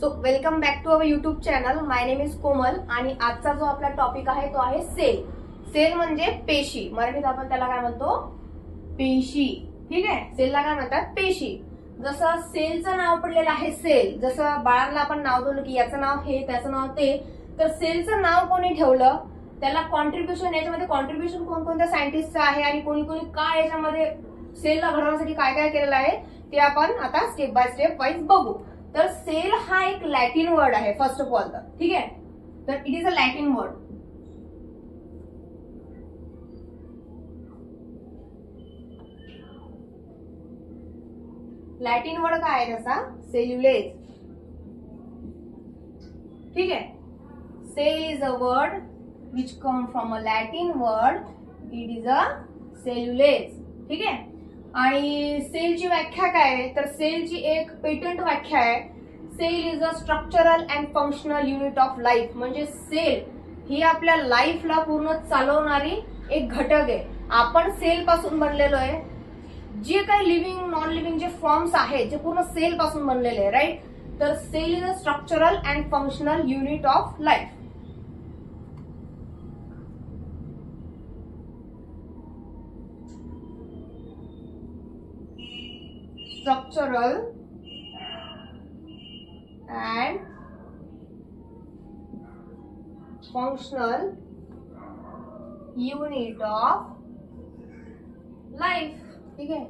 So welcome back to our YouTube channel. My name is Komal आणि आजचा जो आपला टॉपिक आहे तो आहे सेल. सेल म्हणजे पेशी. मराठीत आपण त्याला काय म्हणतो? पेशी. ठीक आहे. सेलला काय म्हणतात? पेशी. जसं सेलचं नाव पडलेलं आहे सेल, जसं बाळांना आपण नाव दिलं की याचं नाव हे त्याचं नाव ते, तर सेलचं नाव कोणी ठेवलं? त्याला कॉन्ट्रीब्युशन, याच्यामध्ये कॉन्ट्रीब्युशन कोणकोणत्या सायंटिस्टचं आहे आणि कोणी कोणी काय याच्यामध्ये सेलला घडवण्यासाठी काय काय केलेलं आहे ते आपण आता स्टेप बाय स्टेप वाईज बघू. तर सेल हा एक लॅटिन वर्ड आहे फर्स्ट ऑफ ऑल. तर ठीक आहे, तर it is a Latin word. Latin word काय आहे त्याचा? सेल्युलेज. ठीक आहे. Cell is a word which come from a Latin word. It is a सेल्युलेज. ठीक आहे. आणि सेलची व्याख्या काय आहे? तर सेलची एक पेटंट व्याख्या आहे. Cell is a structural and functional unit of life. म्हणजे सेल ही आपल्या लाईफला पूर्ण चालवणारी एक घटक आहे. आपण सेल पासून बनलेलो आहे. जे काही लिव्हिंग नॉन लिव्हिंग जे फॉर्म्स आहेत जे पूर्ण सेल पासून बनलेले आहे, राईट. तर cell is a structural and functional unit of life. Structural and functional unit of life. ठीक आहे.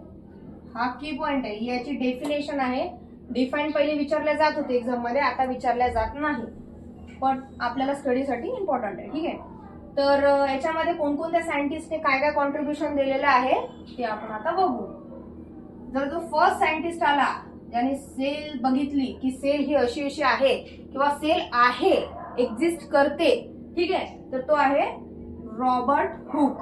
हा की पॉइंट आहे. याची डेफिनेशन आहे. डिफाईन पहिले विचारल्या जात होते एक्झाम मध्ये, आता विचारल्या जात नाही, पण आपल्याला स्टडीसाठी इम्पॉर्टंट आहे. ठीक आहे. तर याच्यामध्ये कोणकोणत्या सायंटिस्टने काय काय कॉन्ट्रीब्युशन दिलेलं आहे ते आपण आता बघू. जर जो फर्स्ट सायंटिस्ट आला ज्याने सेल बघितली की सेल ही अशी अशी आहे किंवा सेल आहे, एक्झिस्ट करते, ठीक आहे, तर तो आहे रॉबर्ट हुक.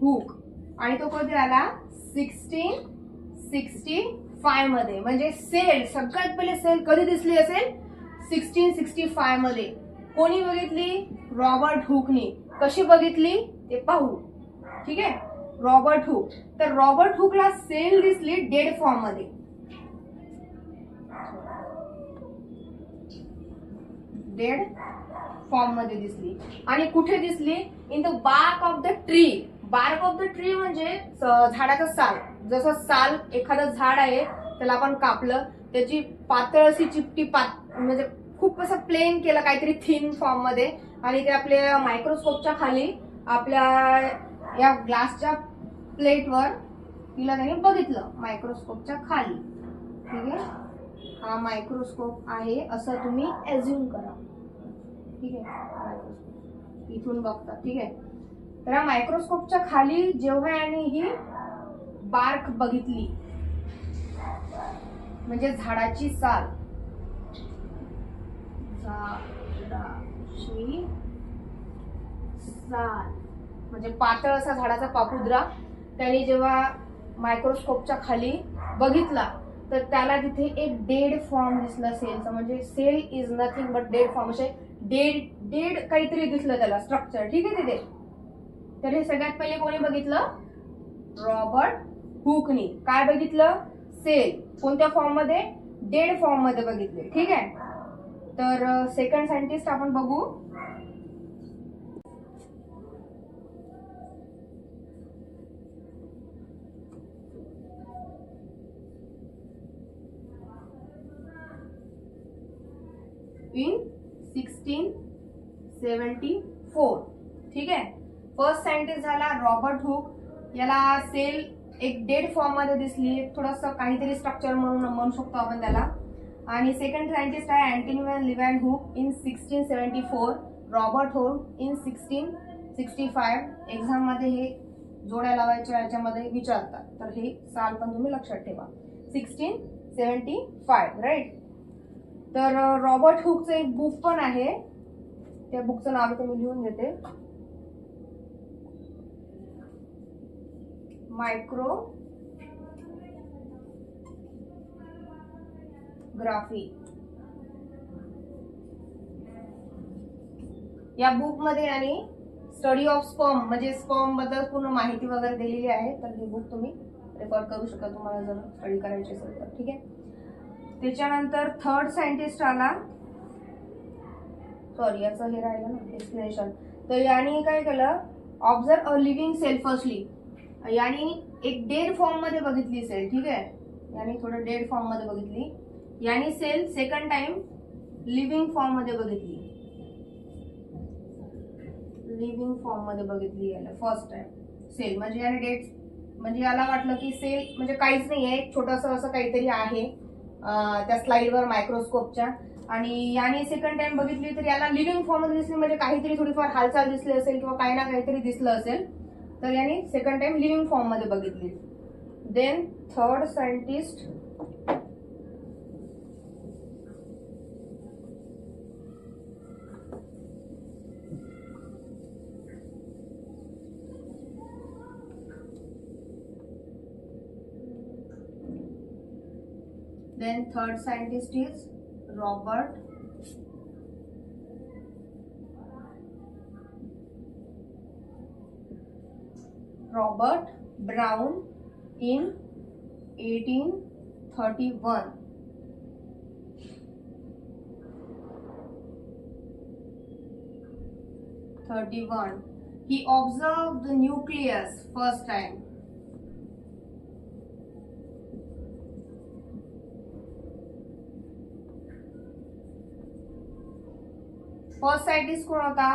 हुक. आणि तो कधी आला? 1665 मध्ये. म्हणजे सेल सगळ्यात पहिले सेल कधी दिसली असेल? 1665 मध्ये. कोणी बघितली? रॉबर्ट हुकनी. कशी बघितली ते पाहू. ठीक आहे. Robert Hooke. तर रॉबर्ट हुकला सेल दिसली डेड फॉर्म मध्ये. डेड फॉर्म मध्ये दिसली. आणि कुठे दिसली? In the bark of the tree. Bark of the tree म्हणजे झाडाचं साल. जसं साल, एखादं झाड आहे त्याला आपण कापलं, त्याची पातळ अशी चिपटी म्हणजे खूप असं प्लेन केलं काहीतरी थिन फॉर्म मध्ये, आणि ते आपल्या मायक्रोस्कोपच्या खाली आपल्या या ग्लासच्या प्लेटवर तिला त्याने बघितलं, मायक्रोस्कोपच्या खाली. ठीक आहे. हा मायक्रोस्कोप आहे असं तुम्ही एज्युम करा. ठीक आहे. मायक्रोस्कोप इथून बघता. ठीक आहे. तर या मायक्रोस्कोपच्या खाली जेव्हा याने ही बार्क बघितली, म्हणजे झाडाची साल, झाडाची साल म्हणजे पातळ असा झाडाचा पापुद्रा, त्याने जेव्हा मायक्रोस्कोपच्या खाली बघितला तर त्याला तिथे एक डेड फॉर्म दिसला सेलचा. म्हणजे cell is nothing but dead form. म्हणजे डेड काहीतरी दिसलं त्याला स्ट्रक्चर. ठीक आहे तिथे. तर हे सगळ्यात पहिले कोणी बघितलं? रॉबर्ट हुकनी. काय बघितलं? सेल. कोणत्या फॉर्म मध्ये? डेड फॉर्म मध्ये बघितले. ठीक आहे. तर सेकंड सायंटिस्ट आपण बघू. इन 1674. ठीक आहे. फर्स्ट सायंटिस्ट झाला रॉबर्ट हुक. याला सेल एक डेड फॉर्म मध्ये दिसली, थोडस काहीतरी स्ट्रक्चर म्हणून म्हणू शकतो आपण त्याला. आणि सेकंड सायंटिस्ट आहे Antonie Leeuwenhoek in 1674. Robert Hooke in 1665. Exam मध्ये हे जोड्या लावायच्या याच्यामध्ये विचारतात, तर हे साल पण तुम्ही लक्षात ठेवा. 1675, राईट. तर रॉबर्ट हुकचं एक बुक पण आहे. त्या बुकचं नाव इथे मी लिहून देते. मायक्रोग्राफी. या बुक मध्ये आणि स्टडी ऑफ स्पर्म म्हणजे स्पर्म बद्दल पूर्ण माहिती वगैरे दिलेली आहे. तर हे बुक तुम्ही रेफर करू शकता तुम्हाला जर स्टडी करायची असेल तर, ठीक आहे. त्याच्यानंतर थर्ड सायंटिस्ट आला, सॉरी याचं हे राहिलं ना एक्सप्लेनेशन. तर याने काय केलं, observe a living cell firstly, याने एक डेड फॉर्म मध्ये बघितली सेल, ठीक आहे. याने थोडं डेड फॉर्म मध्ये बघितली. याने cell second time living form मध्ये बघितली, लिव्हिंग फॉर्म मध्ये बघितली. याला फर्स्ट टाइम सेल म्हणजे याने डेड, म्हणजे याला वाटलं की सेल म्हणजे काहीच नाही आहे, छोटंसं असं काहीतरी आहे त्या स्लाइडवर मायक्रोस्कोपच्या. आणि याने सेकंड टाइम बघितली तर याला लिव्हिंग फॉर्म मध्ये दिसली, म्हणजे काहीतरी थोडीफार हालचाल दिसली असेल किंवा काही ना काहीतरी दिसलं असेल, तर याने सेकंड टाइम लिव्हिंग फॉर्म मध्ये बघितली. Then third scientist is Robert Brown in 1831. He observed the nucleus first time. First scientist कोण होता,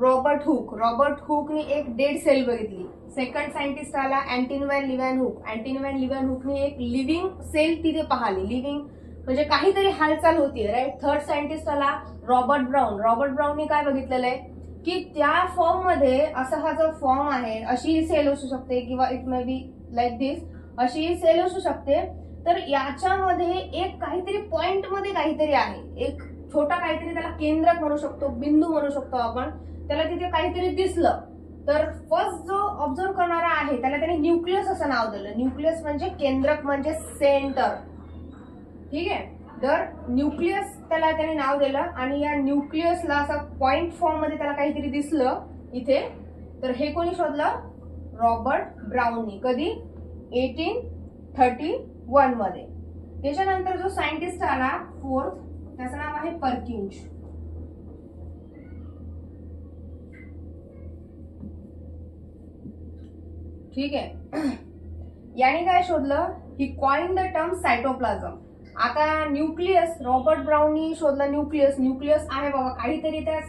रॉबर्ट हुक. रॉबर्ट हुकने एक डेड सेल बघितली. सेकंड सायंटिस्ट आला अँटनी व्हॅन लिव्हॅनहुक. अँटनी व्हॅन लिव्हॅनहुकने एक लिव्हिंग सेल तिथे पाहिली, लिव्हिंग म्हणजे काहीतरी हालचाल होतीये, राईट. थर्ड सायंटिस्ट आला रॉबर्ट ब्राउन. रॉबर्ट ब्राउनने काय बघितलेलं आहे की त्या फॉर्म मध्ये असा हा जो फॉर्म आहे, अशी सेल असू शकते किंवा इट मे बी लाईक दिस, अशी सेल असू शकते. तर याच्यामध्ये एक काहीतरी पॉइंट मध्ये काहीतरी आहे, एक छोटा काहीतरी, त्याला केंद्रक म्हणू शकतो, बिंदू म्हणू शकतो आपण. त्याला तिथे काहीतरी दिसलं. तर फर्स्ट जो ऑब्झर्व करणारा आहे त्याला त्याने न्यूक्लियस असं नाव दिलं. न्यूक्लियस म्हणजे केंद्रक म्हणजे सेंटर, ठीक आहे. तर न्यूक्लियस त्याला त्याने नाव दिलं आणि या न्यूक्लियसला असं पॉइंट फॉर्म मध्ये त्याला काहीतरी दिसलं इथे. तर हे कोणी शोधलं, रॉबर्ट ब्राउननी. कधी, 1831 मध्ये. त्याच्यानंतर जो सायंटिस्ट आला फोर्थ, त्याचं नाव आहे पर्किन्स. ठीक आहे. याने काय शोधलं, ही कॉइन द टर्म सायटोप्लाझम. आता न्यूक्लियस रॉबर्ट ब्राउननी शोधलं, न्यूक्लियस. न्यूक्लियस आहे बाबा, काहीतरी त्या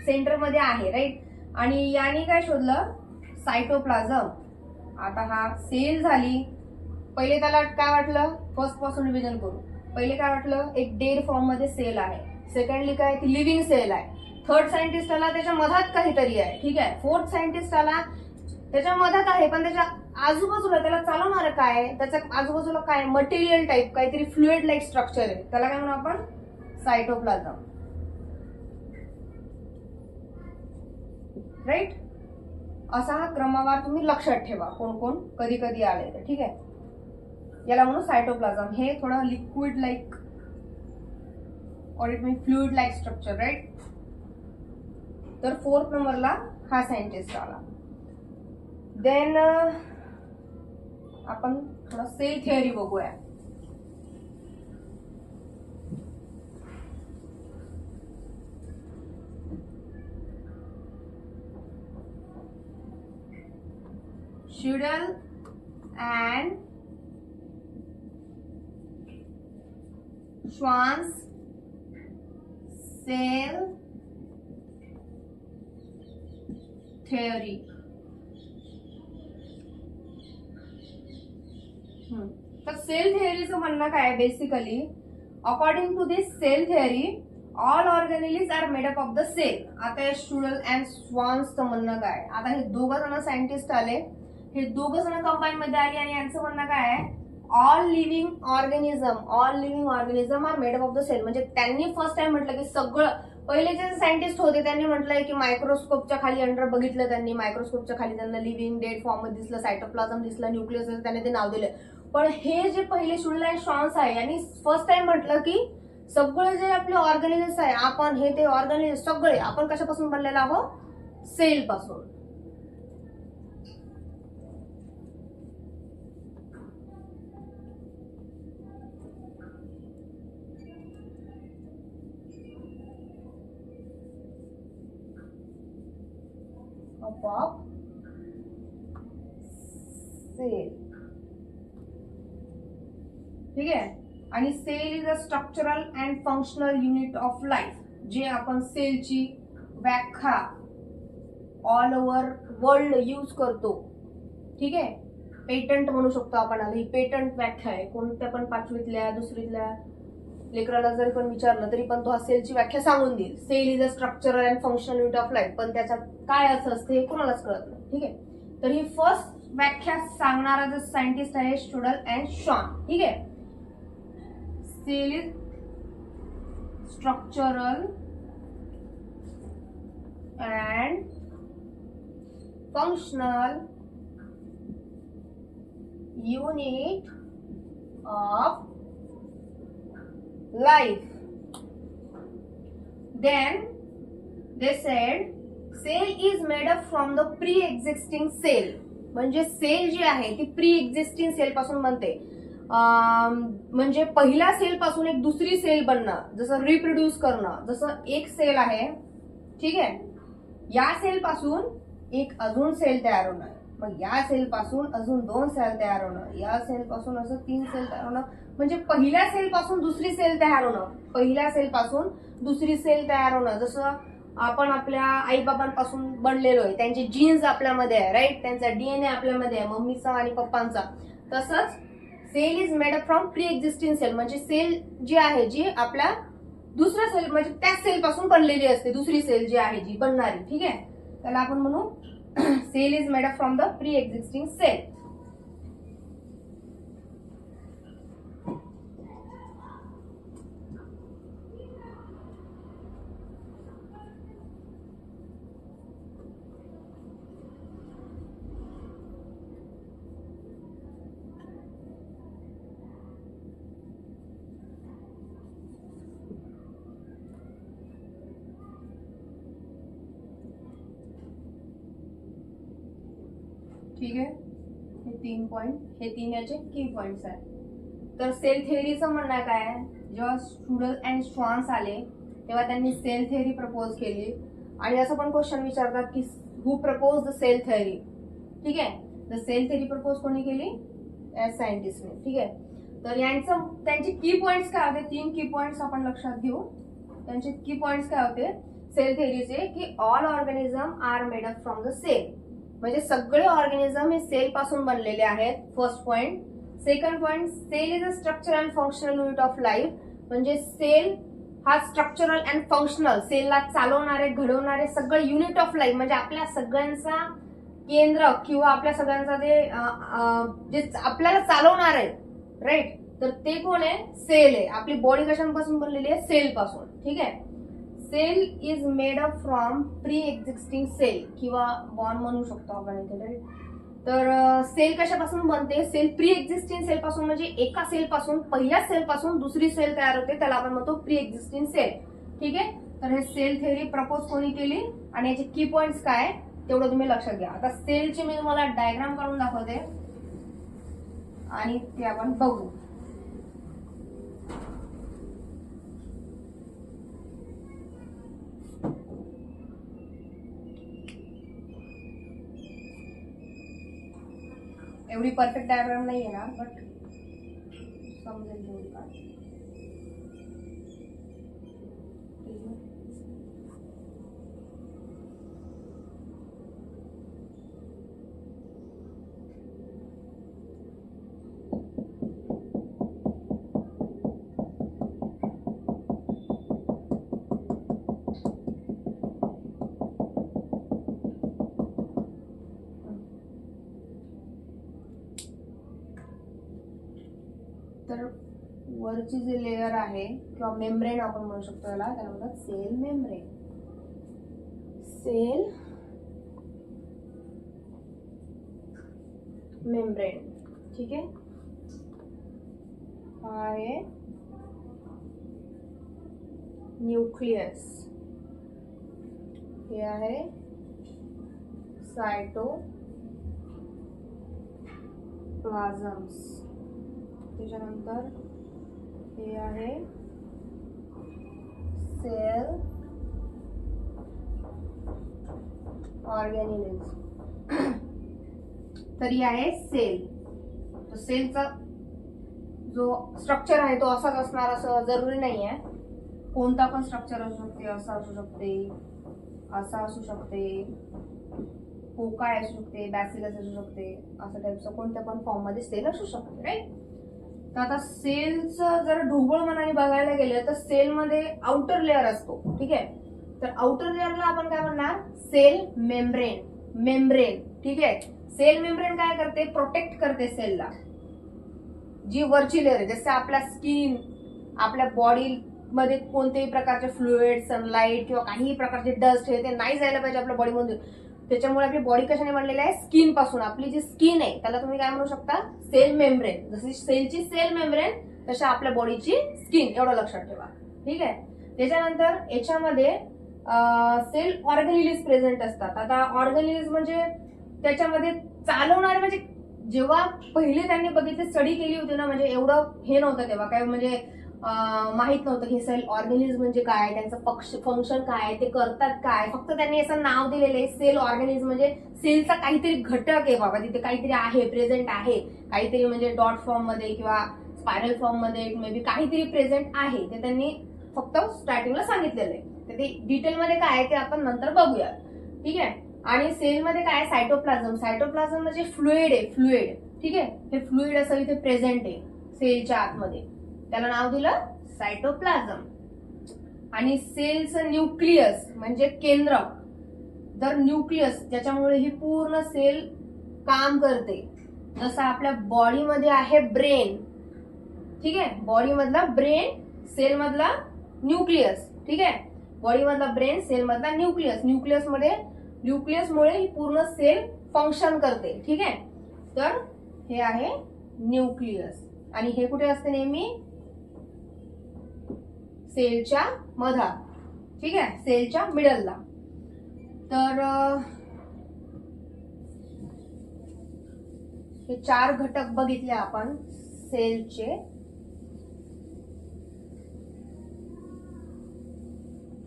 सेंटर मध्ये आहे, राईट. आणि याने काय शोधलं, सायटोप्लाझम. आता हा सेल झाली. पहिले त्याला काय वाटलं, फर्स्ट पासून रिव्हिजन करू. पहिले काय वाटलं, एक डेड फॉर्म मध्ये सेल आहे. सेकंडली काय, ती लिव्हिंग सेल आहे. थर्ड सायंटिस्ट आला त्याच्या मधात काहीतरी आहे, ठीक आहे. फोर्थ सायंटिस्ट आला त्याच्या मधात आहे, पण त्याच्या आजूबाजूला त्याला चालवणार काय, त्याच्या आजूबाजूला काय मटेरियल टाईप काहीतरी फ्लुइड लाईक स्ट्रक्चर आहे, त्याला काय म्हणू आपण, सायटोप्लाझम, राईट. असा हा क्रमवार तुम्ही लक्षात ठेवा, कोण कोण कधी कधी आले तर, ठीक आहे. याला म्हणू सायटोप्लाझम. हे थोडं liquid like or it mean fluid like structure, right. तर फोर्थ नंबरला हा सायंटिस्ट आला. देन आपण थोडं सेल थिअरी बघूया. Schedel and Schwann's cell theory. तर सेल थिअरीचं म्हणणं काय, basically according to this cell theory all organelles are made up of the cell. आता हे शुडल अँड स्वान्सचं म्हणणं काय, आता हे दोघं जण सायंटिस्ट आले, हे दोघं जण कंबाईन मध्ये आली आणि यांचं म्हणणं काय आहे, all living organism are made up of the cell. म्हणजे त्यांनी फर्स्ट टाइम म्हटलं की सगळं, पहिले जे सायंटिस्ट होते त्यांनी म्हटलंय की मायक्रोस्कोपच्या खाली अंडर बघितलं त्यांनी, मायक्रोस्कोपच्या खाली त्यांना लिव्हिंग डेड फॉर्म मध्ये दिसलं, सायटोप्लाझम दिसलं, न्यूक्लियस, त्यांनी ते नाव दिलं. पण हे जे पहिले शुडल अँड श्वान्स आहे यांनी फर्स्ट टाइम म्हटलं की सगळे जे आपले ऑर्गॅनिझम्स आहे, आपण हे ते ऑर्गॅनिझम सगळे आपण कशापासून बनलेलं आहोत, सेल पासून. Of cell. ठीक आहे. आणि cell is a structural and functional unit of life. जे आपण सेलची व्याख्या ऑल ओव्हर वर्ल्ड यूज करतो. ठीक आहे. पेटंट म्हणू शकतो आपण. ही पेटंट व्याख्या आहे. कोणत्या पण पाचवीतल्या दुसरीतल्या लेकराला जरी पण विचारलं तरी पण तो हा सेलची व्याख्या सांगून देईल. Cell is a structural and functional unit of life. पण त्याच्यात काय अर्थ असते हे कोणालाच कळत नाही. ठीक आहे. तर ही फर्स्ट व्याख्या सांगणारा जो सायंटिस्ट आहे स्टुडल अँड शॉन. ठीक आहे. Cell is structural and functional unit of life. Then they said cell is made up from the pre-existing cell. म्हणजे सेल जी आहे ती प्री एक्झिस्टिंग सेल पासून बनते. म्हणजे पहिल्या सेल पासून एक दुसरी सेल बनणं, जसं रिप्रोड्यूस करणं. जसं एक सेल आहे, ठीक आहे, या सेल पासून एक अजून सेल तयार होणं, मग या सेल पासून अजून 2 सेल तयार होणं, या सेल पासून असं 3 सेल तयार होणं. म्हणजे पहिल्या सेल पासून दुसरी सेल तयार होणं, पहिल्या सेल पासून दुसरी सेल तयार होणं. जसं आपण आपल्या आईबाबांपासून बनलेलो आहे, त्यांचे जीन्स आपल्यामध्ये आहे, राईट, त्यांचा डीएनए आपल्यामध्ये आहे, मम्मीचा आणि पप्पांचा. तसंच cell is made up from pre existing cell. म्हणजे सेल जी आहे जी आपल्या दुसऱ्या सेल म्हणजे त्याच सेल पासून बनलेली असते, दुसरी सेल जी आहे जी बनणारी. ठीक आहे. त्याला आपण म्हणू cell is made up from the pre existing cell. ठीक आहे. हे 3 पॉइंट, हे 3 याचे की पॉइंट्स आहेत. तर सेल थेअरीचं म्हणणं काय आहे, जेव्हा स्टुडल अँड श्वान्स आले तेव्हा त्यांनी सेल थेअरी प्रपोज केली. आणि असं पण क्वेश्चन विचारतात की हु प्रपोज द सेल थेअरी. ठीक आहे. द सेल थेअरी प्रपोज कोणी केली, ॲज सायंटिस्टने. ठीक आहे. तर यांचं त्यांचे की पॉइंट्स काय होते, 3 की पॉइंट्स आपण लक्षात घेऊ. त्यांचे की पॉइंट्स काय होते सेल थेअरीचे, की all organism are made up from the cell. म्हणजे सगळे ऑर्गॅनिझम हे सेल पासून बनलेले आहेत. First point. Second point, cell is a structural and functional unit of life. म्हणजे सेल हा स्ट्रक्चरल अँड फंक्शनल, सेलला चालवणारे घडवणारे सगळे युनिट ऑफ लाईफ. म्हणजे आपल्या सगळ्यांचा केंद्र किंवा आपल्या सगळ्यांचा जे आपल्याला चालवणार आहे, राईट, तर ते कोण आहे, सेल आहे. आपली बॉडी कशापासून बनलेली आहे, सेल पासून. ठीक आहे. Cell is made up from pre existing cell किंवा बॉर्न म्हणू शकतो आपण इथे. तर सेल कशापासून बनते, सेल प्री एक्झिस्टिंग सेल पासून. म्हणजे एका सेल पासून, पहिल्या सेल पासून दुसरी सेल तयार होते, त्याला आपण म्हणतो प्री एक्झिस्टिंग सेल. ठीक आहे. तर हे सेल थेअरी प्रपोज कोणी केली आणि याचे की पॉइंट्स काय तेवढं तुम्ही लक्षात घ्या. आता सेलची मी तुम्हाला डायग्राम काढून दाखवते आणि ते आपण बघू. एवढी परफेक्ट डायग्राम नाही येणार, बट समजेल तेवढी काय. तर वरची जी लेयर आहे किंवा मेम्ब्रेन आपण म्हणू शकतो त्याला म्हणतात सेल मेम्ब्रेन. Sale membrane. ठीक आहे. हा आहे न्यूक्लियस, हे आहे सायटोप्लाझम्स, त्याच्यानंतर हे आहे सेल ऑर्गॅनिलिज. तर ही आहे सेल. तर सेलचा जो स्ट्रक्चर आहे तो असाच असणार असं जरुरी नाही आहे. कोणता पण स्ट्रक्चर असू शकते, असं असू शकते, असा असू शकते, पोकाळ असू शकते, बॅसिलस असू शकते, असं टाईपचं कोणत्या पण फॉर्म मध्ये सेल असू शकते, राईट. तर आता सेलचं जर ढोबळ मनाने बघायला गेलं तर सेलमध्ये आउटर लेअर असतो, ठीक आहे. तर आउटर लेअरला आपण काय म्हणणार, सेल मेम्ब्रेन. मेम्ब्रेन, ठीक आहे. सेल मेम्ब्रेन काय करते, प्रोटेक्ट करते सेलला. जी वरची लेअर आहे, जसं आपल्या स्किन, आपल्या बॉडी मध्ये कोणत्याही प्रकारचे फ्लुइड, सनलाईट किंवा काहीही प्रकारचे डस्ट हे ते नाही जायला पाहिजे आपल्या बॉडीमध्ये. त्याच्यामुळे आपली बॉडी कशाने बनलेली आहे, स्किन पासून. आपली जी स्किन आहे त्याला तुम्ही काय म्हणू शकता, सेल मेम्ब्रेन. जशी सेलची सेल मेम्ब्रेन तशा आपल्या बॉडीची स्किन, एवढं लक्षात ठेवा, ठीक आहे. त्याच्यानंतर याच्यामध्ये सेल ऑर्गॅनिलिज प्रेझेंट असतात. आता ऑर्गॅनिलिज म्हणजे त्याच्यामध्ये चालवणारे, म्हणजे जेव्हा पहिले त्यांनी बघितले, स्टडी केली होती ना, म्हणजे एवढं हे नव्हतं तेव्हा काय, म्हणजे माहित नव्हतं की सेल ऑर्गॅनिलिज म्हणजे काय, त्यांचं फंक्शन काय, ते करतात काय. फक्त त्यांनी असं नाव दिलेलं आहे सेल ऑर्गॅनिलिज, म्हणजे सेलचा काहीतरी घटक आहे बाबा, तिथे काहीतरी आहे, प्रेझेंट आहे काहीतरी, म्हणजे डॉट फॉर्म मध्ये किंवा स्पायरल फॉर्म मध्ये मे बी काहीतरी प्रेझेंट आहे, ते त्यांनी फक्त स्टार्टिंगला सांगितलेलं आहे. तर ते डिटेलमध्ये काय आहे ते आपण नंतर बघूया, ठीक आहे. आणि सेलमध्ये काय आहे, सायटोप्लाझम. सायटोप्लाझम म्हणजे फ्लुइड आहे, फ्लुइड, ठीक आहे. हे फ्लुइड असं इथे प्रेझेंट आहे सेलच्या आतमध्ये, त्याला नाव दिलं सायटोप्लाझम. आणि सेलचं न्यूक्लियस म्हणजे केंद्र. तर न्यूक्लियस ज्याच्यामुळे ही पूर्ण सेल काम करते. जसं आपल्या बॉडीमध्ये आहे ब्रेन, ठीक आहे. बॉडी मधला ब्रेन, सेल मधला न्यूक्लियस, ठीक आहे. बॉडी मधला ब्रेन, सेल मधला न्यूक्लियस. न्यूक्लियसमुळे ही पूर्ण सेल फंक्शन करते, ठीक आहे. तर हे आहे न्यूक्लियस. आणि हे कुठे असते, नेहमी सेलच्या मधात, ठीक आहे, सेलच्या मिडलला. तर हे 4 घटक बघितले आपण सेलचे.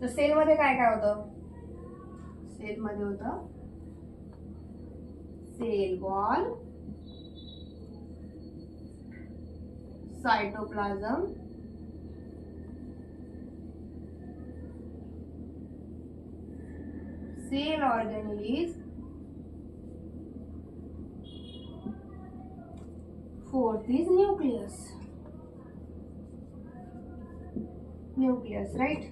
तर सेलमध्ये काय काय होतं, सेलमध्ये होतं cell wall, cytoplasm, cell organelles, fourth is nucleus. Nucleus, right.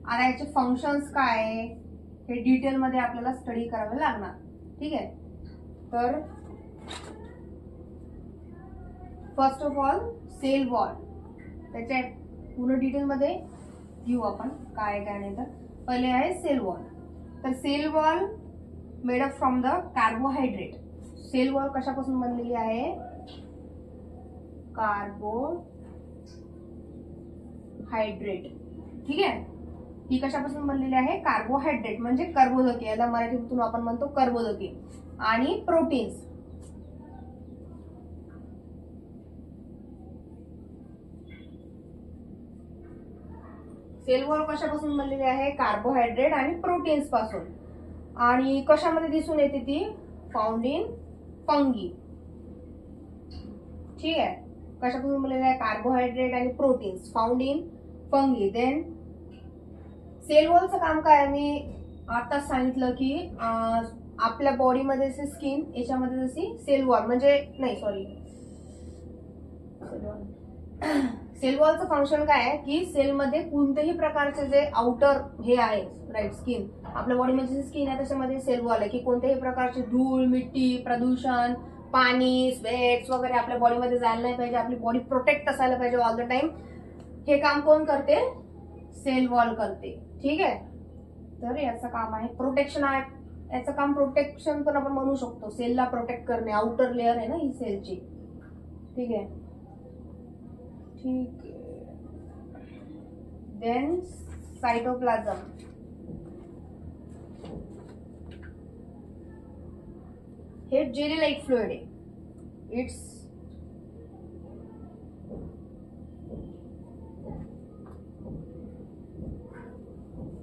आता याचे फंक्शन्स काय आहे हे डिटेल मध्ये आपल्याला स्टडी करावे लागणार, ठीक आहे. तर first of all cell wall, त्याच्या पूर्ण डिटेल मध्ये घेऊ आपण काय काय नाही. तर पहिले आहे सेल वॉल. तर cell wall made up from the carbohydrate. Cell wall कशापासून बनलेली आहे, कार्बोहायड्रेट, ठीक आहे. ही कशापासून बनलेली आहे, कार्बोहायड्रेट म्हणजे कर्बोदके, याला मराठीतून आपण म्हणतो कर्बोदके. आणि प्रोटीन्स. सेल वॉल कशापासून बनलेली आहे, कार्बोहायड्रेट आणि प्रोटीन्स पासून. आणि कशामध्ये दिसून येते ती, फाउंड इन फंगी, ठीक आहे. कशापासून बनलेली आहे, कार्बोहायड्रेट आणि proteins, found in fungi. Then cell वॉलचं काम काय, मी आताच सांगितलं की आपल्या बॉडीमध्ये जशी स्किन, याच्यामध्ये जशी सेल वॉल, म्हणजे नाही सॉरी, सेल वॉलचं फंक्शन काय आहे की सेलमध्ये कोणत्याही प्रकारचे जे आउटर हे आहे, राईट, स्किन, आपल्या बॉडीमध्ये जी स्किन आहे त्याच्यामध्ये सेल वॉल आहे की कोणत्याही प्रकारचे धूळ, मिट्टी, प्रदूषण, पाणी, स्वेट्स वगैरे आपल्या बॉडीमध्ये जायला नाही पाहिजे. आपली बॉडी प्रोटेक्ट असायला पाहिजे ऑल द टाइम. हे काम कोण करते, सेल वॉल करते, ठीक आहे. तर याचं काम आहे प्रोटेक्शन आहे. याचं काम प्रोटेक्शन पण आपण म्हणू शकतो, सेलला प्रोटेक्ट करणे. आउटर लेअर आहे ना ही सेलची, ठीक आहे, ठीक आहे. Then cytoplasm. हे जेली लाईक फ्लुइड आहे. It's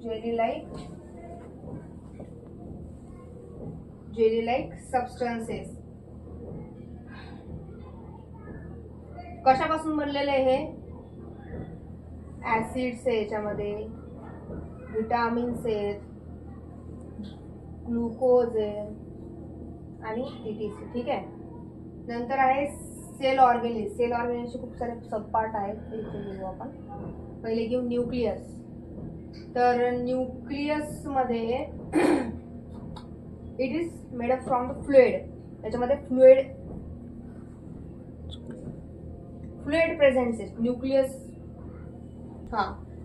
jelly like jelly like substances. कशापासून बनलेले आहे हे? ऍसिड्स आहे याच्यामध्ये, विटामिन्स आहेत, ग्लुकोज आहे आणि टीटीसी. ठीक आहे. नंतर आहे सेल ऑर्गेनिज. सेल ऑर्गेनिजचे खूप सारे सबपार्ट आहेत, ते घेऊ आपण. पहिले घेऊ न्यूक्लियस. तर न्यूक्लियस मध्ये it is made up from the fluid. त्याच्यामध्ये फ्लुइड प्रेझेंट आहे न्यूक्लियस. हा,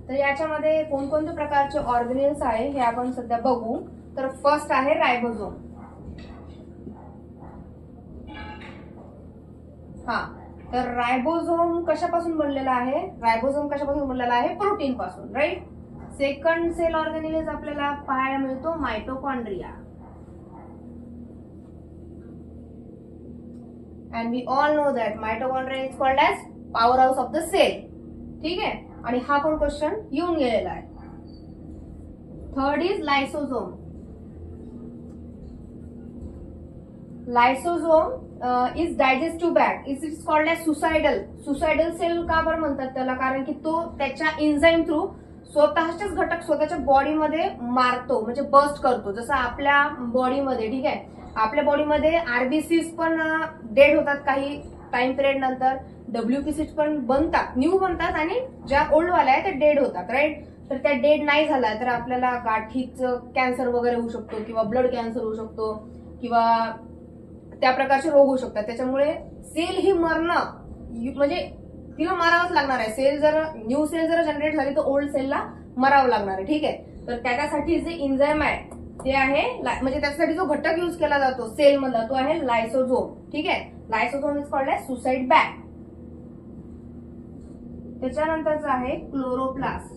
तर याच्यामध्ये कोणकोणत्या प्रकारचे ऑर्गेनेल्स आहे हे आपण सध्या बघू. तर फर्स्ट आहे रायबोझोम. हा, तर रायबोझोम कशापासून बनलेला आहे? रायबोझोम कशापासून बनलेला आहे? प्रोटीन पासून, राईट. सेकंड सेल ऑर्गेनेल आपल्याला पाहायला मिळतो mitochondria. And we all know that mitochondria is called as power house of the cell. ठीक आहे. आणि हा पण क्वेश्चन येऊन गेलेला आहे. Third is lysosome. Lysosome is digestive bag. Is its called as suicidal cell. का बरं म्हणतात त्याला? कारण की तो त्याच्या एन्झाईम थ्रू स्वतःचेच घटक स्वतःच्या बॉडीमध्ये मारतो, म्हणजे बस्ट करतो. जसं आपल्या बॉडीमध्ये, ठीक आहे, आपल्या बॉडीमध्ये आरबीसीज पण डेड होतात काही टाइम पिरियड नंतर, डब्ल्यूपीसी पण बनतात, न्यू बनतात, आणि ज्या ओल्ड वाल्या आहेत त्या डेड होतात, राईट. तर त्या डेड नाही झाला तर आपल्याला गाठीचं कॅन्सर वगैरे होऊ शकतो, किंवा ब्लड कॅन्सर होऊ शकतो, किंवा त्या प्रकारचे रोग होऊ शकतात. त्याच्यामुळे सेल ही मरणं म्हणजे तिला मारावंच लागणार आहे. सेल जर न्यू सेल जर जनरेट झाली तर ओल्ड सेलला मरावं लागणार आहे. ठीक आहे. तर त्याच्यासाठी जे एन्झाईम आहे ते आहे, म्हणजे त्याच्यासाठी जो घटक युज केला जातो सेल मधला तो आहे लायसोझोम. ठीक आहे. Lysosome is called as suicide bag. त्याच्यानंतरचा आहे क्लोरोप्लास्ट.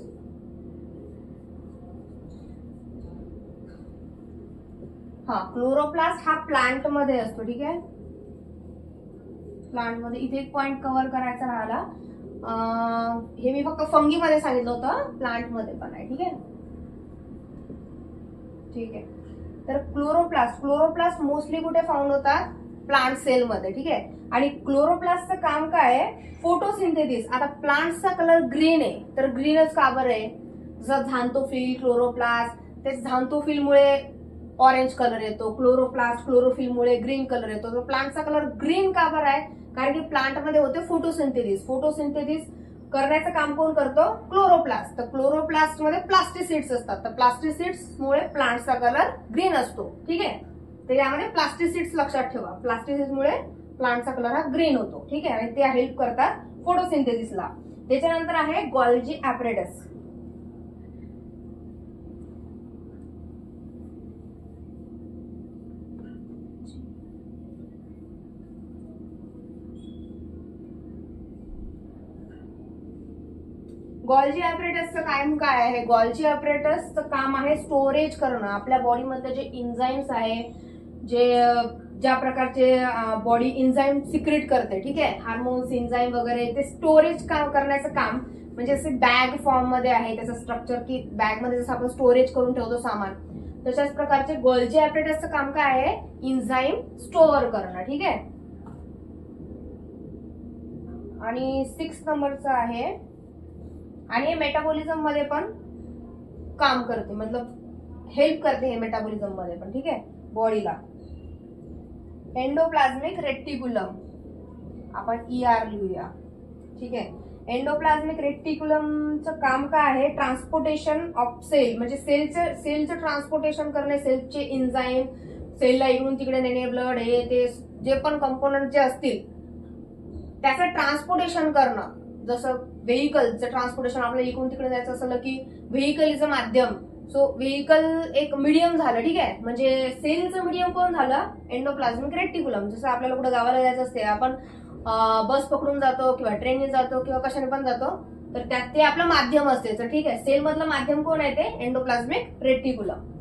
हा, क्लोरोप्लास्ट हा प्लांट मध्ये असतो. ठीक आहे. प्लांट मध्ये इथे एक पॉइंट कव्हर करायचा राहिला. हे मी फक्त फंगी मध्ये सांगितलं होतं, प्लांट मध्ये पण आहे. ठीक आहे. ठीक आहे. तर क्लोरोप्लास्ट मोस्टली कुठे फाउंड होतात? प्लांट सेल मध्ये. ठीक आहे. आणि क्लोरोप्लास्टचं काम काय आहे? फोटोसिंथेसिस. आता प्लांटचा कलर ग्रीन आहे, तर ग्रीनच का बरं आहे? जसं झांतोफिल, क्लोरोप्लास्ट, ते झांतोफिल मुळे ऑरेंज कलर येतो, क्लोरोफिल मुळे ग्रीन कलर येतो. तर प्लांटचा कलर ग्रीन का बरं आहे? कारण की प्लांट मध्ये होते फोटोसिंथेसिस करण्याचं काम कोण करतो? क्लोरोप्लास्ट. तर क्लोरोप्लास्ट मध्ये प्लास्टिसिड्स असतात, तर प्लास्टिसिड्स मुळे प्लांटचा कलर ग्रीन असतो. ठीक आहे. तर यामध्ये प्लास्टिसिड्स लक्षात ठेवा. प्लास्टिसिड्स मुळे प्लांटचा कलर हा ग्रीन होतो. ठीक आहे. आणि ते हेल्प करतात फोटोसिंथेसिसला. त्याच्यानंतर आहे गॉल्जी ॲपरेटस. गॉल्जी ॲपरेटसचं काम काय आहे? गॉल्जी ॲपरेटसचं काम आहे स्टोरेज करणं. आपल्या बॉडीमधले जे एन्झाईम्स आहे, ज्या प्रकारचे बॉडी एन्झाईम सिक्रेट करते, ठीक आहे, हार्मोन्स, एन्झाईम वगैरे, ते स्टोरेज करण्याचं काम. म्हणजे असे बॅग फॉर्म मध्ये आहे त्याचं स्ट्रक्चर, की बॅग मध्ये जसं आपण स्टोरेज करून ठेवतो सामान, तशाच प्रकारचे गॉल्जी ॲपरेटसचं काम काय आहे? एन्झाईम स्टोअर करणं. ठीक आहे. आणि 6 नंबरचं आहे, आणि हे मेटाबॉलिझम मध्ये पण काम करते, मतलब हेल्प करते हे मेटाबॉलिझम मध्ये पण. ठीक आहे. बॉडीला एंडोप्लाझ्मिक रेटिक्युलम, आपण ER लिहूया. ठीक आहे. एंडोप्लाझ्मिक रेटिक्युलमचं काम काय आहे? ट्रान्सपोर्टेशन ऑफ सेल, म्हणजे सेलचं ट्रान्सपोर्टेशन करणे, सेलचे एन्झाईम सेलला इकडून तिकडे नेणे, ब्लड, हे ते जे पण कंपोनंट जे असतील त्याचं ट्रान्सपोर्टेशन करणं. जसं व्हेकलचं ट्रान्सपोर्टेशन, आपल्याला इकडून तिकडे जायचं असलं की व्हेकल इज अ माध्यम, सो व्हेकल एक मीडियम झालं. ठीक आहे. म्हणजे सेलचं मीडियम कोण झालं? Endoplasmic reticulum. जसं आपल्याला कुठे गावाला जायचं असते, आपण बस पकडून जातो किंवा ट्रेनने जातो किंवा कशाने पण जातो, तर त्यात ते आपलं माध्यम असते. तर ठीक आहे, सेल मधलं माध्यम कोण आहे? ते एंडोप्लाझ्मिक रेटिक्युलम.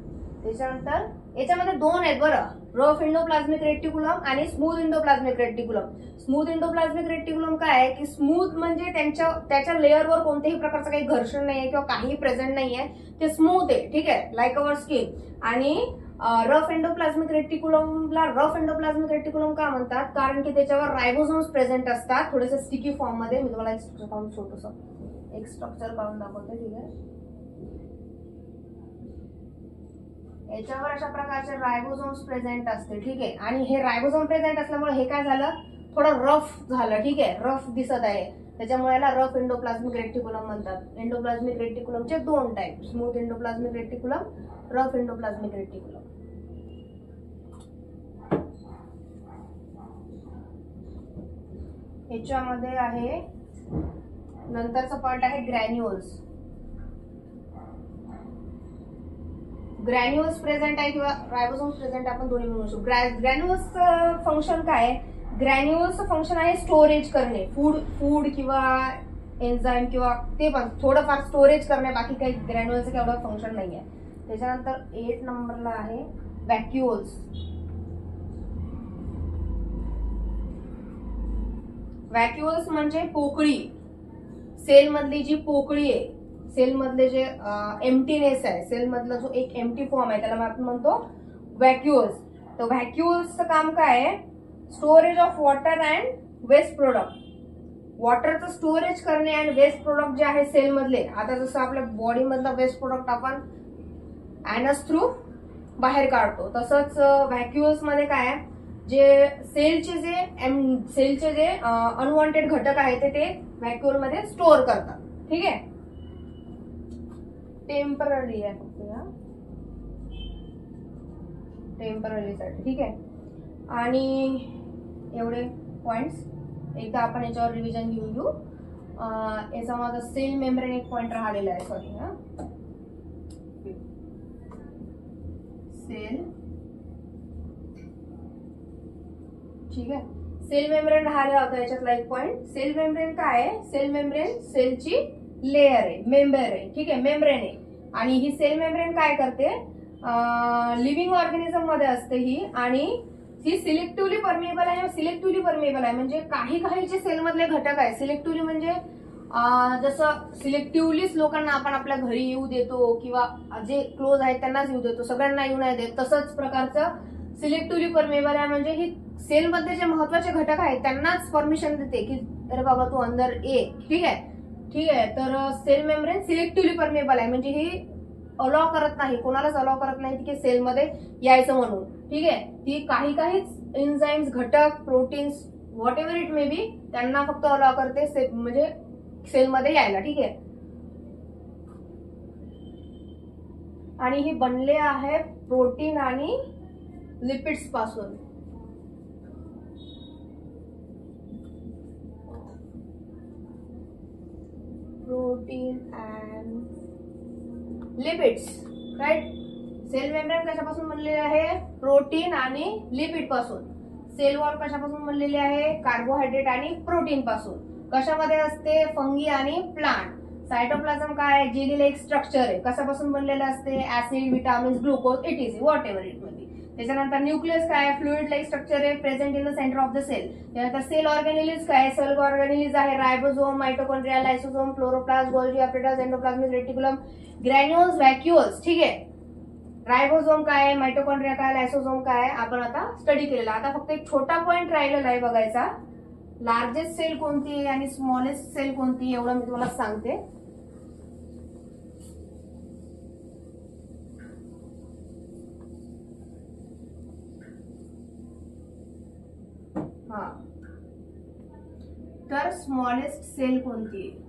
त्याच्यानंतर याच्यामध्ये 2 आहेत बरं, रफ एंडोप्लाझ्मिक रेटिक्युलम आणि smooth endoplasmic reticulum. Smooth endoplasmic reticulum काय आहे? की स्मूथ म्हणजे त्याच्या लेअरवर कोणत्याही प्रकारचं काही घर्षण नाहीये किंवा काही प्रेझेंट नाहीये, ते स्मूथ आहे. ठीक आहे. Like our skin. आणि rough endoplasmic रेटिक्युलमला rough endoplasmic reticulum का म्हणतात, कारण की त्याच्यावर रायबोसोम्स प्रेझेंट असतात थोडेसे स्टिकी फॉर्म मध्ये. मी तुम्हाला एक स्ट्रक्चर काढून छोटस एक स्ट्रक्चर काढून दाखवते. ठीक आहे, याच्यावर अशा प्रकारचे रायबोसोम्स प्रेझेंट असते. ठीक आहे, आणि हे रायबोसोम प्रेझेंट असल्यामुळे हे काय झालं, थोडं रफ झालं. ठीक आहे, रफ दिसत आहे, त्याच्यामुळे याला रफ एंडोप्लाझ्मिक रेटिक्युलम म्हणतात. एंडोप्लाझ्मिक रेटिक्युलमचे दोन type, smooth endoplasmic reticulum, rough endoplasmic reticulum. याच्यामध्ये आहे नंतरचा पॉइंट आहे ग्रॅन्युअल्स. ग्रॅन्युअल्स प्रेझेंट आहे किंवा रायबोसोम्स प्रेझेंट, आपण दोन्ही म्हणू शकतो. ग्रॅन्युअल्स फंक्शन काय आहे, ग्रॅन्युअल्सचं फंक्शन आहे स्टोरेज करणे, फूड किंवा एन्झाईम किंवा ते पण थोडंफार स्टोरेज करणे, बाकी काही ग्रॅन्युअल्सचं काही एवढं फंक्शन नाही आहे. त्याच्यानंतर 8 नंबरला आहे व्हॅक्युओल्स. व्हॅक्युओल्स म्हणजे पोकळी, सेल मधली जी पोकळी आहे, सेल मधले जे एम्प्टीनेस आहे, सेल मधला जो एक एम्प्टी फॉर्म आहे त्याला आपण म्हणतो व्हॅक्युओल्स. तर व्हॅक्युओल्सचं काम काय आहे, storage of water and waste product. वॉटरचं स्टोरेज करणे आणि वेस्ट प्रोडक्ट जे आहे सेल मधले. आता जसं आपल्या बॉडी मधला वेस्ट प्रोडक्ट आपण ऍनस थ्रू बाहेर काढतो, तसंच व्हॅक्युओल्स मध्ये काय आहे, जे सेलचे जे अनवॉन्टेड घटक आहेत ते व्हॅक्युओल मध्ये स्टोअर करतात. ठीक आहे, टेम्पररी आहे फक्त या टेम्पररी साठी. ठीक आहे, आणि एवढे पॉइंट्स एकदा आपण याच्यावर रिव्हिजन घेऊन घेऊ. याचा माझा सेल मेम्ब्रेन एक पॉइंट राहिलेला आहे, सॉरी हा, सेल. ठीक आहे, सेल मेम्ब्रेन राहिला होता याच्यातला एक पॉइंट. सेल मेम्ब्रेन काय आहे, सेल मेम्ब्रेन सेलची लेयर आहे, मेंबर आहे. ठीक आहे, मेम्ब्रेन आहे. आणि ही सेल मेम्ब्रेन काय करते, लिव्हिंग ऑर्गॅनिझम मध्ये असते ही, आणि ही सिलेक्टिव्हली परमिएबल आहे. सिलेक्टिव्हली परमिएबल आहे म्हणजे काही काही जे सेल मधले घटक आहे, सिलेक्टिव्हली म्हणजे जसं सिलेक्टिव्हलीच लोकांना आपण आपल्या घरी येऊ देतो किंवा जे क्लोज आहेत त्यांनाच येऊ देतो, सगळ्यांना येऊ नाही देत, तसंच प्रकारचं सिलेक्टिव्हली परमिएबल आहे. म्हणजे ही सेल मध्ये जे महत्वाचे घटक आहेत त्यांनाच परमिशन देते की अरे बाबा तू अंदर ये. ठीक आहे, ठीक आहे. तर सेल मेम्ब्रेन सिलेक्टिव्हली परमिएबल आहे, म्हणजे ही अलाव करत नाही, कोणालाच अलाव करत नाही की सेलमध्ये यायचं म्हणून. ठीक आहे, ती काही एन्झाईम्स, घटक, proteins, what ever it may be, त्यांना फक्त अलाव करते म्हणजे सेलमध्ये यायला. ठीक आहे, आणि ही बनले आहे प्रोटीन आणि लिपिड्स पासून. Protein and lipids, right. Cell membrane कशापासून बनलेले आहे, प्रोटीन आणि लिपिड पासून. सेल वॉल कशापासून बनलेली आहे, कार्बोहायड्रेट आणि प्रोटीन पासून. कशामध्ये असते, फंगी आणि प्लांट. सायटोप्लाझम काय आहे, जेली लाईक स्ट्रक्चर आहे, कशापासून बनलेलं असते, acid, vitamins, glucose, etc, whatever it मध्ये. त्याच्यानंतर न्यूक्लियस काय आहे, फ्लुइड लाईक स्ट्रक्चर आहे, present in the centre of the cell. त्यानंतर सेल ऑर्गॅनिलीज काय आहे, सेल ऑर्गॅनिलीज आहे ribosome, mitochondria, lysosome, chloroplast, Golgi apparatus, endoplasmic reticulum, granules, vacuoles. ठीक आहे, रायबोझोम काय आहे, मायटोकॉन्ड्रिया काय, लायसोझोम काय आहे, आपण आता स्टडी केलेला. आता फक्त एक छोटा पॉइंट राहिलेला आहे बघायचा, लार्जेस्ट सेल कोणती आहे आणि स्मॉलेस्ट सेल कोणती, एवढं मी तुम्हाला सांगते. हा, तर स्मॉलेस्ट सेल कोणती आहे,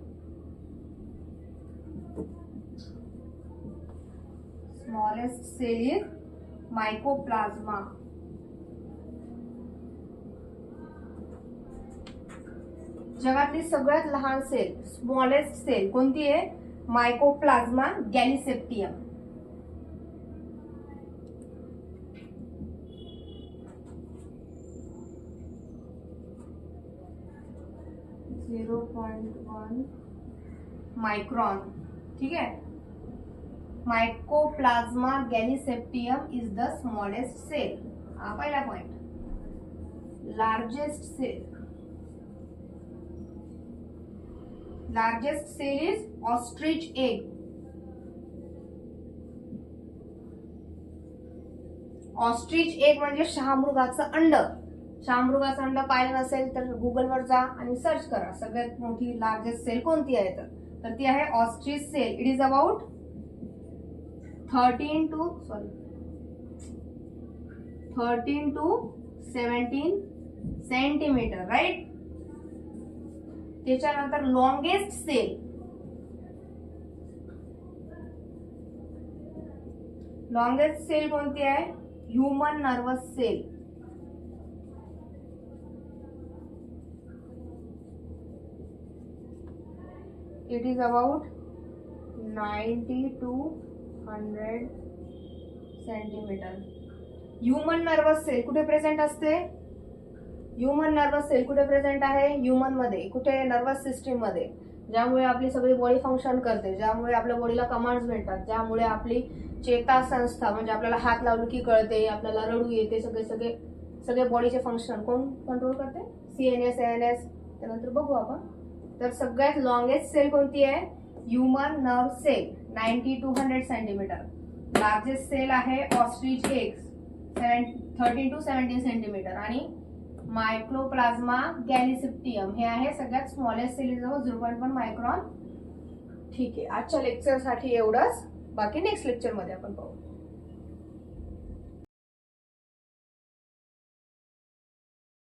स्मॉलेस्ट सेल इज मायकोप्लाझ्मा. जगातली सगळ्यात लहान सेल, स्मॉलेस्ट सेल कोणती आहे, मायकोप्लाझ्मा गॅलिसेप्टियम. .1 मायक्रॉन. ठीक आहे, mycoplasma gallisepticum is the smallest cell. हा पहिला पॉइंट. Largest cell, largest cell is ostrich egg. Ostrich egg म्हणजे शहामृगाचं अंड. शहामृगाचं अंड पाहिलं नसेल तर गुगलवर जा आणि सर्च करा. सगळ्यात मोठी लार्जेस्ट सेल कोणती आहे तर ती आहे ostrich cell. It is about 13 to 17 centimetre, right. त्याच्यानंतर लॉंगेस्ट सेल, लॉंगेस्ट सेल कोणती आहे? Human nervous cell. It is about 90 to 100 centimetre. Human nervous cell कुठे प्रेझेंट असते? ह्युमन नर्वस सेल कुठे प्रेझेंट आहे? ह्युमन मध्ये. कुठे? नर्वस सिस्टीम मध्ये, ज्यामुळे आपली सगळी बॉडी फंक्शन करते, ज्यामुळे आपल्या बॉडीला कमांड्स मिळतात, ज्यामुळे आपली चेता संस्था म्हणजे आपल्याला हात लावलं की कळते, आपल्याला रडू येते, सगळे बॉडीचे फंक्शन कोण कंट्रोल करते? CNS, ANS. त्यानंतर बघू आपण. तर सगळ्यात लॉंगेस्ट सेल कोणती आहे? Human nerve cell, 90 to 100 centimetre. Largest cell आहे ऑस्ट्रिच एग्स, 13 to 17 सेंटीमीटर. आणि मायक्रोप्लाझ्मा गॅलिसिप्टियम हे आहे सगळ्यात स्मॉलेस्ट सेल, जवळ 0.1 मायक्रॉन. ठीक आहे, आजच्या लेक्चरसाठी एवढंच. बाकी नेक्स्ट लेक्चरमध्ये आपण पाहू.